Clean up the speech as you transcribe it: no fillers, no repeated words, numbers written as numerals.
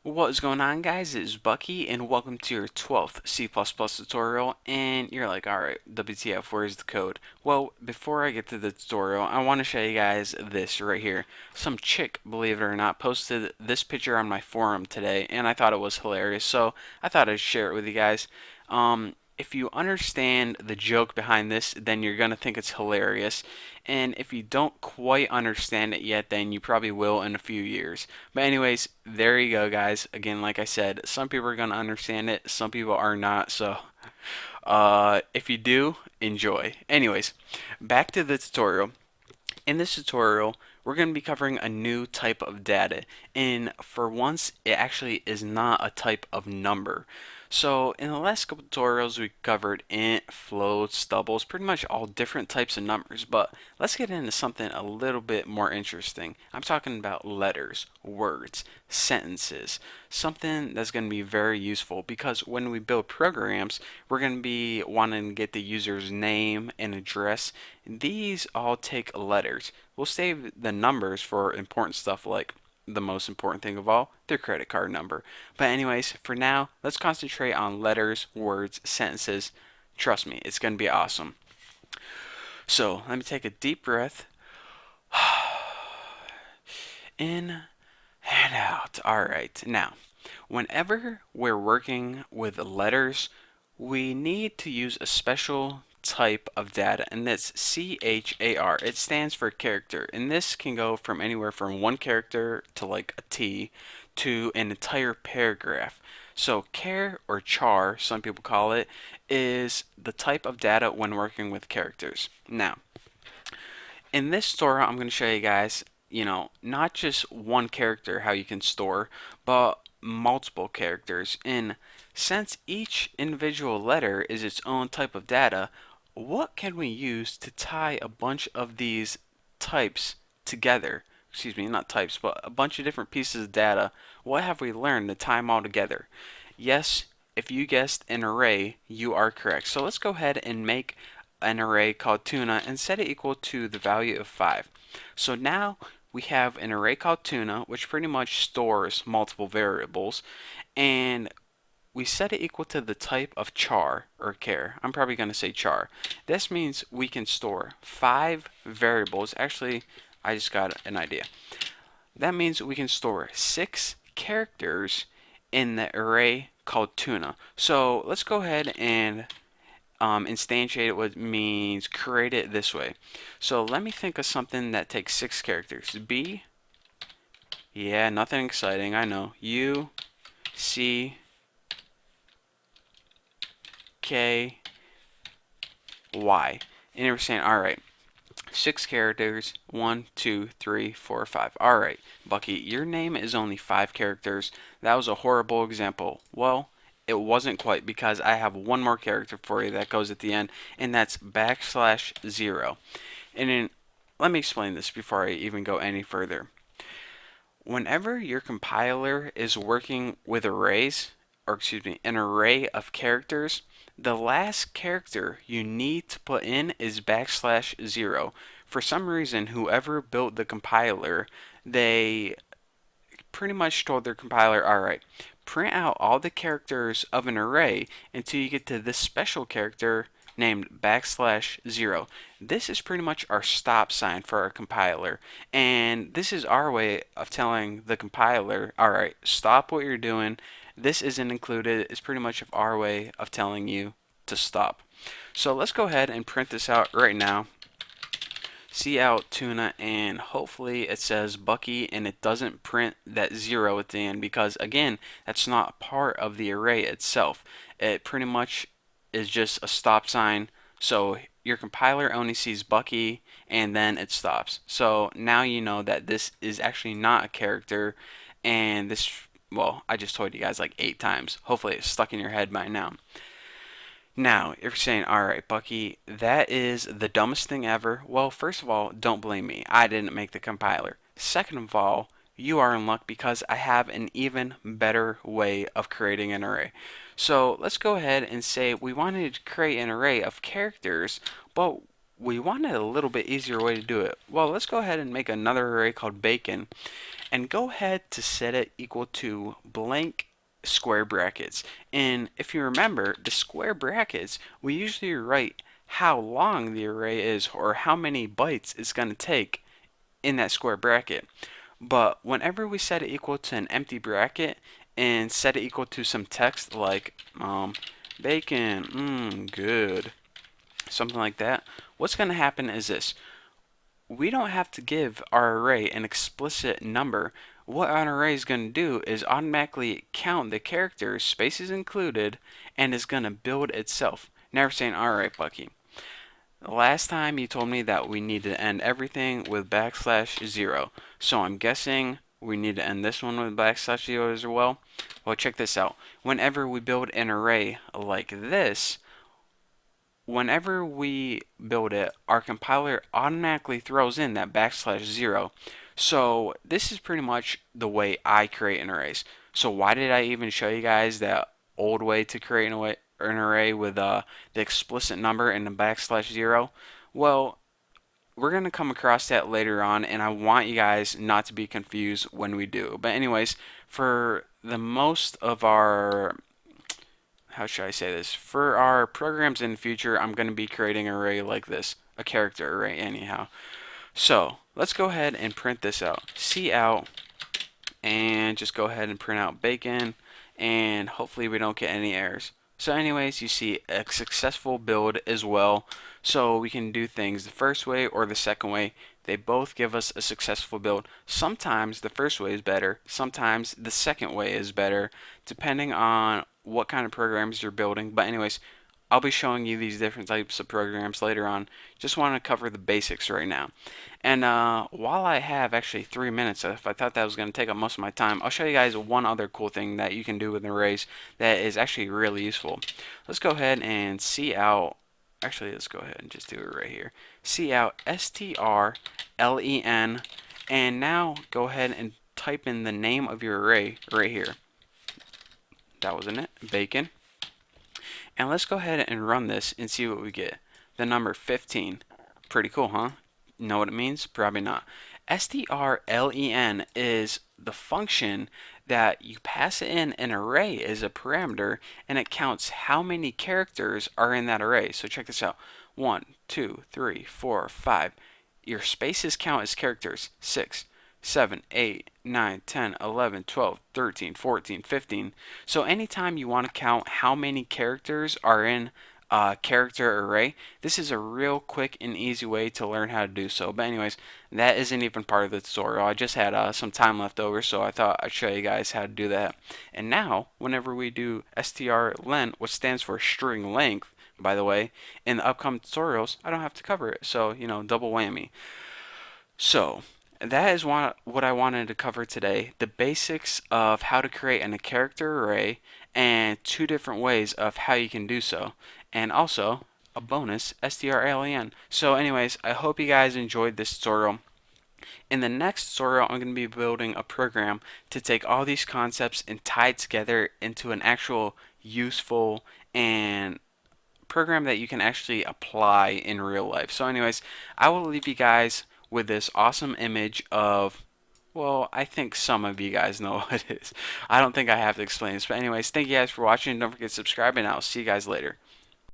What is going on, guys? It is Bucky, and welcome to your 12th C++ tutorial. And you're like, alright, WTF, where's the code? Well, before I get to the tutorial, I want to show you guys this right here. Some chick, believe it or not, posted this picture on my forum today, and I thought it was hilarious, so I thought I'd share it with you guys. If you understand the joke behind this, then you're going to think it's hilarious. And if you don't quite understand it yet, then you probably will in a few years. But anyways, there you go, guys. Again, like I said, some people are going to understand it, some people are not. So if you do, enjoy. Anyways, back to the tutorial. In this tutorial, we're going to be covering a new type of data, and for once, it actually is not a type of number. So in the last couple tutorials, we covered int, floats, doubles, pretty much all different types of numbers, but let's get into something a little bit more interesting. I'm talking about letters, words, sentences, something that's going to be very useful because when we build programs, we're going to be wanting to get the user's name and address. These all take letters. We'll save the numbers for important stuff like the most important thing of all, their credit card number. But anyways, for now, let's concentrate on letters, words, sentences. Trust me, it's going to be awesome. So let me take a deep breath. In and out. All right. Now, whenever we're working with letters, we need to use a special type of data, and that's char. It stands for character, and this can go from anywhere from one character to like a T to an entire paragraph. So char or char, some people call it, is the type of data when working with characters. Now, in this tutorial, I'm going to show you guys, not just one character how you can store, but multiple characters. And since each individual letter is its own type of data, what can we use to tie a bunch of these types together? Excuse me, not types, but a bunch of different pieces of data. What have we learned to tie them all together? Yes, if you guessed an array, you are correct. So let's go ahead and make an array called tuna and set it equal to the value of 5. So now we have an array called tuna, which pretty much stores multiple variables, and we set it equal to the type of char or char. I'm probably going to say char. This means we can store 5 variables. Actually, I just got an idea. That means we can store 6 characters in the array called tuna. So let's go ahead and instantiate it, what means create it this way. So let me think of something that takes 6 characters. B, yeah, nothing exciting, I know. U, C, K, Y. And you're saying, alright, 6 characters, 1, 2, 3, 4, 5. Alright, Bucky, your name is only 5 characters. That was a horrible example. Well, it wasn't quite because I have one more character for you that goes at the end, and that's backslash 0. And then, let me explain this before I even go any further. Whenever your compiler is working with arrays, or excuse me, an array of characters, the last character you need to put in is backslash 0. For some reason, whoever built the compiler, they pretty much told their compiler, alright, print out all the characters of an array until you get to this special character named backslash 0. This is pretty much our stop sign for our compiler. And this is our way of telling the compiler, alright, stop what you're doing. This isn't included. It's pretty much our way of telling you to stop. So let's go ahead and print this out right now. See out tuna, and hopefully it says Bucky and it doesn't print that 0 at the end, because again, that's not part of the array itself. It pretty much is just a stop sign, so your compiler only sees Bucky and then it stops. So now you know that this is actually not a character, and this, well, I just told you guys like 8 times. Hopefully it's stuck in your head by now. Now, if you're saying, alright, Bucky, that is the dumbest thing ever, well, first of all, don't blame me. I didn't make the compiler. Second of all, you are in luck because I have an even better way of creating an array. So let's go ahead and say we wanted to create an array of characters, but we wanted a little bit easier way to do it. Well, let's go ahead and make another array called bacon and go ahead to set it equal to blank square brackets. And if you remember, the square brackets, we usually write how long the array is or how many bytes it's going to take in that square bracket. But whenever we set it equal to an empty bracket and set it equal to some text like bacon, good, something like that, what's going to happen is this. We don't have to give our array an explicit number. What an array is going to do is automatically count the characters, spaces included, and is going to build itself. Now we're saying, alright, Bucky. Last time you told me that we need to end everything with \0. So I'm guessing we need to end this one with \0 as well. Well, check this out. Whenever we build an array like this, whenever we build it, our compiler automatically throws in that \0. So this is pretty much the way I create an arrays. So why did I even show you guys that old way to create an array with the explicit number and the \0? Well, we're going to come across that later on, and I want you guys not to be confused when we do. But anyways, for the most of our, how should I say this? For our programs in the future, I'm going to be creating an array like this, a character array anyhow. So let's go ahead and print this out. Cout, and just go ahead and print out bacon, and hopefully we don't get any errors. So anyways, you see a successful build as well. So we can do things the first way or the second way. They both give us a successful build. Sometimes the first way is better. Sometimes the second way is better, depending on what kind of programs you're building. But anyways, I'll be showing you these different types of programs later on. Just want to cover the basics right now. And while I have actually 3 minutes, if I thought that was going to take up most of my time, I'll show you guys one other cool thing that you can do with arrays that is actually really useful. Let's go ahead and cout. Actually, let's go ahead and just do it right here. Cout strlen, and now go ahead and type in the name of your array right here. That wasn't it. Bacon. And let's go ahead and run this and see what we get. The number 15. Pretty cool, huh? Know what it means? Probably not. strlen is the function that you pass in an array as a parameter, and it counts how many characters are in that array. So check this out. 1, 2, 3, 4, 5. Your spaces count as characters. 6, 7, 8, 9, 10, 11, 12, 13, 14, 15. So anytime you want to count how many characters are in a character array, this is a real quick and easy way to learn how to do so. But anyways, that isn't even part of the tutorial. I just had some time left over, so I thought I'd show you guys how to do that. And now, whenever we do strlen, which stands for string length, by the way, in the upcoming tutorials, I don't have to cover it. So, double whammy. So, that is what I wanted to cover today. The basics of how to create a character array and 2 different ways of how you can do so. And also, a bonus, strlen. So anyways, I hope you guys enjoyed this tutorial. In the next tutorial, I'm going to be building a program to take all these concepts and tie it together into an actual useful and program that you can actually apply in real life. So anyways, I will leave you guys with this awesome image of, well, I think some of you guys know what it is. I don't think I have to explain this. But anyways, thank you guys for watching. Don't forget to subscribe, and I'll see you guys later.